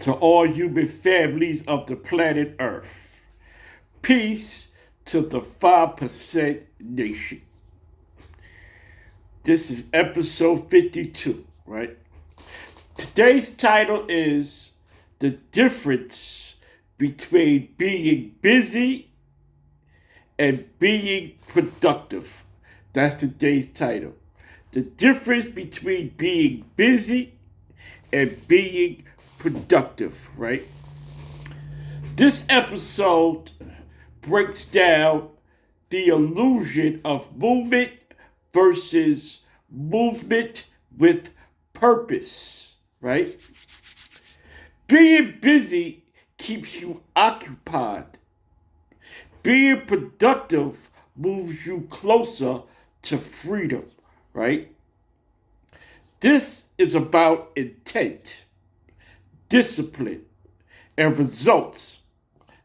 to all human families of the planet Earth. Peace to the 5% nation. This is episode 52, right? Today's title is The Difference Between Being Busy and Being Productive. That's today's title. The difference between being busy and being productive, right? This episode breaks down the illusion of movement versus movement with purpose, right? Being busy keeps you occupied. Being productive moves you closer to freedom, right? This is about intent, discipline, and results,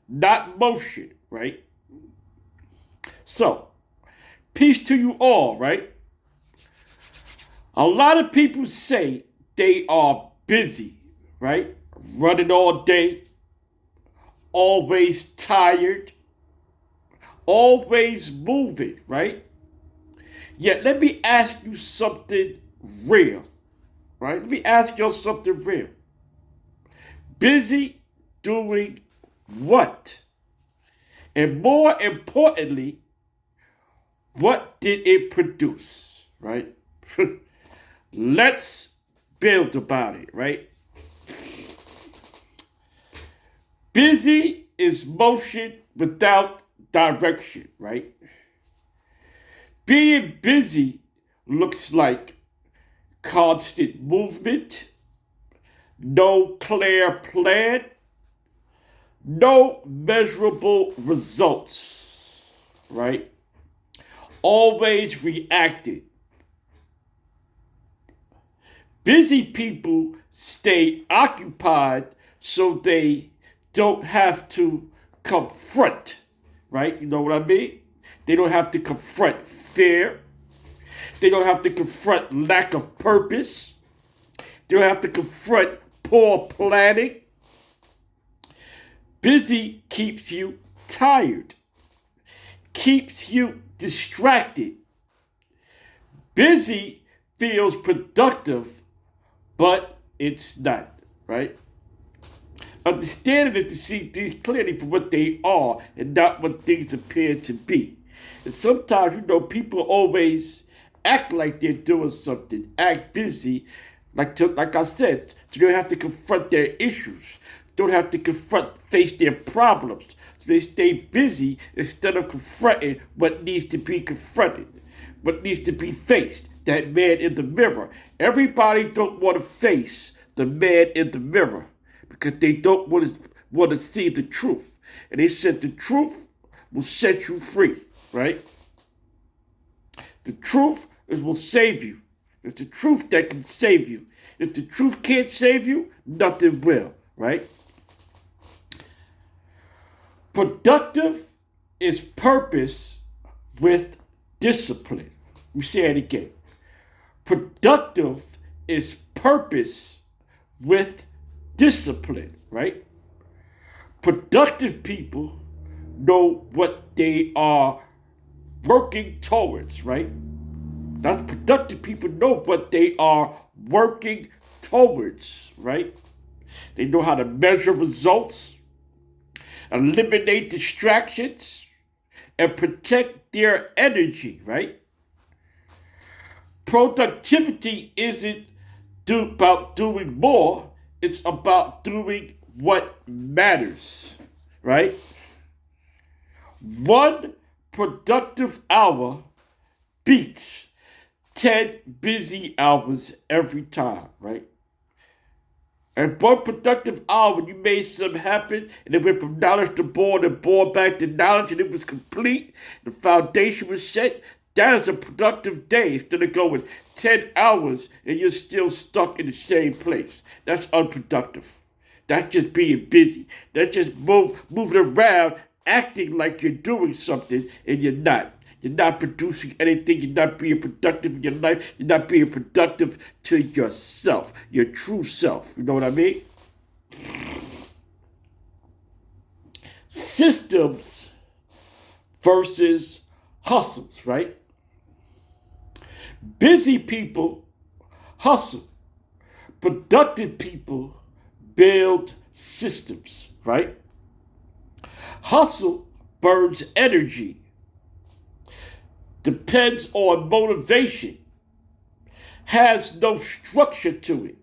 not motion, right? So, peace to you all, right? A lot of people say they are busy, right? Running all day, always tired, always moving, right? Yet let me ask you something real, right? Let me ask you something real. Busy doing what? And more importantly, what did it produce, right? Let's build about it, right? Busy is motion without direction, right? Being busy looks like constant movement, no clear plan, no measurable results, right? Always reacting. Busy people stay occupied so they don't have to confront, right? You know what I mean? They don't have to confront fear. They don't have to confront lack of purpose. They don't have to confront poor planning. Busy keeps you tired, keeps you distracted. Busy feels productive, but it's not, right? Understanding it to see things clearly for what they are and not what things appear to be. And sometimes, people always act like they're doing something, act busy, like I said, so they don't have to confront their issues, don't have to face their problems. So they stay busy instead of confronting what needs to be confronted, what needs to be faced, that man in the mirror. Everybody don't want to face the man in the mirror because they don't want to see the truth. And they said the truth will set you free, right? The truth will save you. It's the truth that can save you. If the truth can't save you, nothing will, right? Productive is purpose with discipline. Let me say it again. Productive is purpose with discipline, right? Productive people know what they are working towards, right? That's productive people know what they are working towards, right? They know how to measure results, eliminate distractions, and protect their energy, right? Productivity isn't about doing more, it's about doing what matters, right? One productive hour beats 10 busy hours every time, right? And one productive hour, when you made something happen, and it went from knowledge to born and born back to knowledge, and it was complete, the foundation was set, that is a productive day instead of going 10 hours and you're still stuck in the same place. That's unproductive. That's just being busy. That's just moving around, acting like you're doing something, and you're not. You're not producing anything. You're not being productive in your life. You're not being productive to yourself, your true self. You know what I mean? Systems versus hustles, right? Busy people hustle. Productive people build systems, right? Hustle burns energy, depends on motivation, has no structure to it,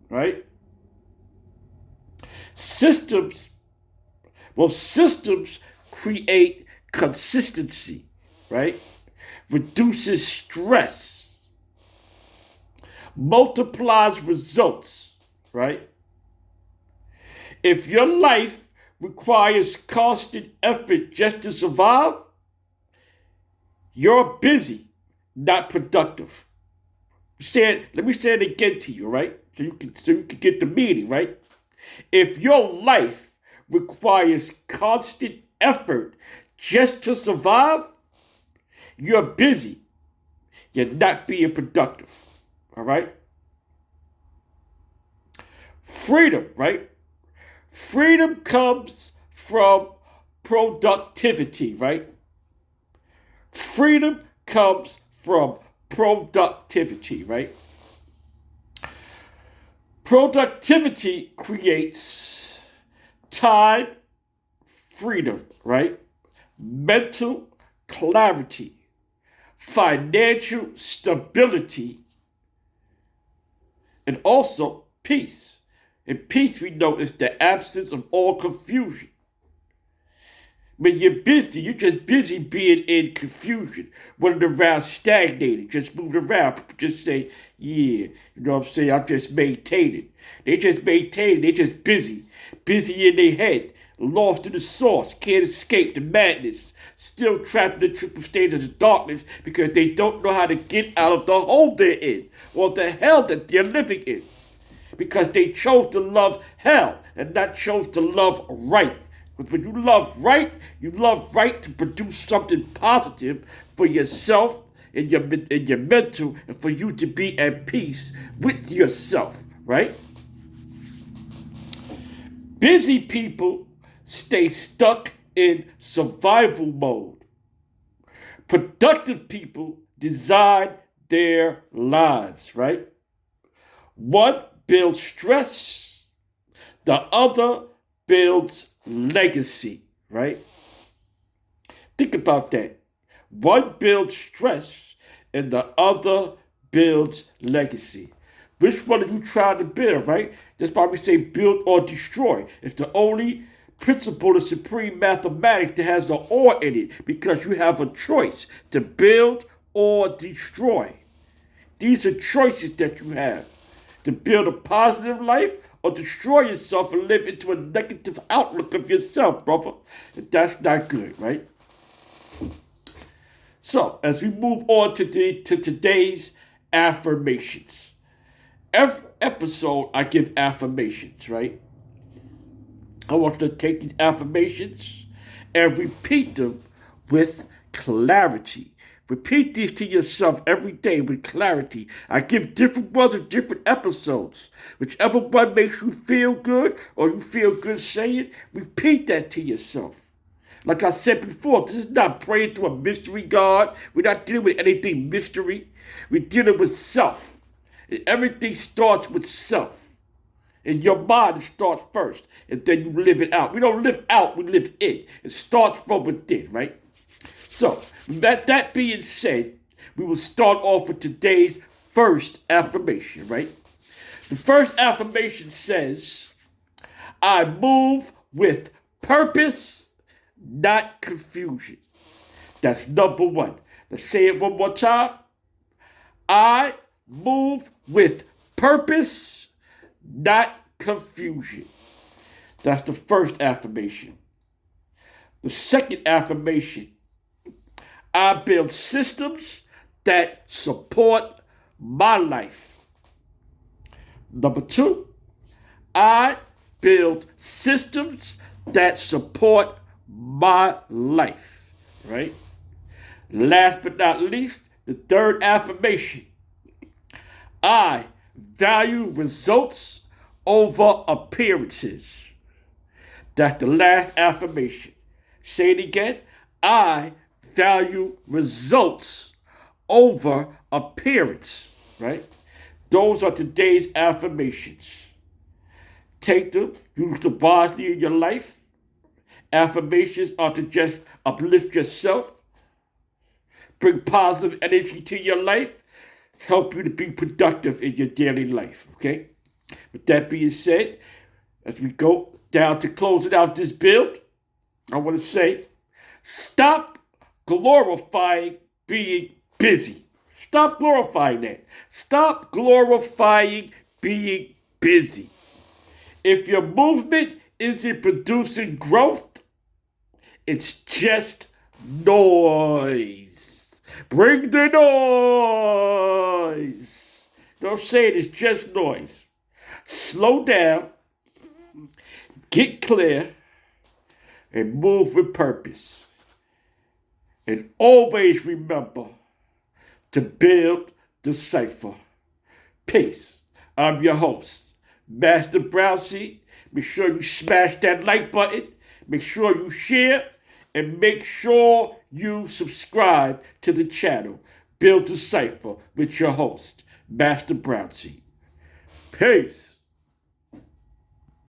right? Systems create consistency, right? Reduces stress, multiplies results, right? If your life requires constant effort just to survive, you're busy, not productive. Let me say it again to you, right? So you can get the meaning, right? If your life requires constant effort just to survive, you're busy. You're not being productive. All right? Freedom, right? Freedom comes from productivity, right? Freedom comes from productivity, right? Productivity creates time freedom, right? Mental clarity, financial stability, and also peace. And peace, we know, is the absence of all confusion. When you're busy, you're just busy being in confusion, running around stagnated, just moving around. People just say, yeah, you know what I'm saying? I'm just maintaining. They just maintaining, they just busy. Busy in their head, lost in the source, can't escape the madness, still trapped in the triple stages of darkness because they don't know how to get out of the hole they're in or the hell that they're living in. Because they chose to love hell and not chose to love right. Because when you love right to produce something positive for yourself and your mental, and for you to be at peace with yourself, right? Busy people stay stuck in survival mode. Productive people design their lives, right? One builds stress, the other builds legacy, right? Think about that. One builds stress and the other builds legacy. Which one are you trying to build, right? That's why we say build or destroy. It's the only principle of supreme mathematics that has an or in it because you have a choice to build or destroy. These are choices that you have to build a positive life or destroy yourself and live into a negative outlook of yourself, brother. And that's not good, right? So, as we move on to today's affirmations. Every episode, I give affirmations, right? I want you to take these affirmations and repeat them with clarity. Repeat these to yourself every day with clarity. I give different ones in different episodes. Whichever one makes you feel good or you feel good saying, repeat that to yourself. Like I said before, this is not praying to a mystery God. We're not dealing with anything mystery. We're dealing with self. And everything starts with self. In your mind, it starts first, and then you live it out. We don't live out, we live in. It starts from within, right? So, that being said, we will start off with today's first affirmation, right? The first affirmation says, I move with purpose, not confusion. That's number one. Let's say it one more time. I move with purpose, not confusion. That's the first affirmation. The second affirmation, I build systems that support my life. Number two, I build systems that support my life, right? Last but not least, the third affirmation, I value results over appearances. That's the last affirmation. Say it again. I value results over appearance, right? Those are today's affirmations. Take them, use them wisely in your life. Affirmations are to just uplift yourself, bring positive energy to your life, help you to be productive in your daily life, okay? With that being said, as we go down to closing out this build, I want to say, stop glorifying being busy. Stop glorifying that. Stop glorifying being busy. If your movement isn't producing growth, it's just noise. Bring the noise. Don't say it, it's just noise. Slow down, get clear, and move with purpose. And always remember to build the cipher. Peace. I'm your host, Master Brownseed. Make sure you smash that like button. Make sure you share. And make sure you subscribe to the channel. Build the Cipher with your host, Master Brownseed. Peace.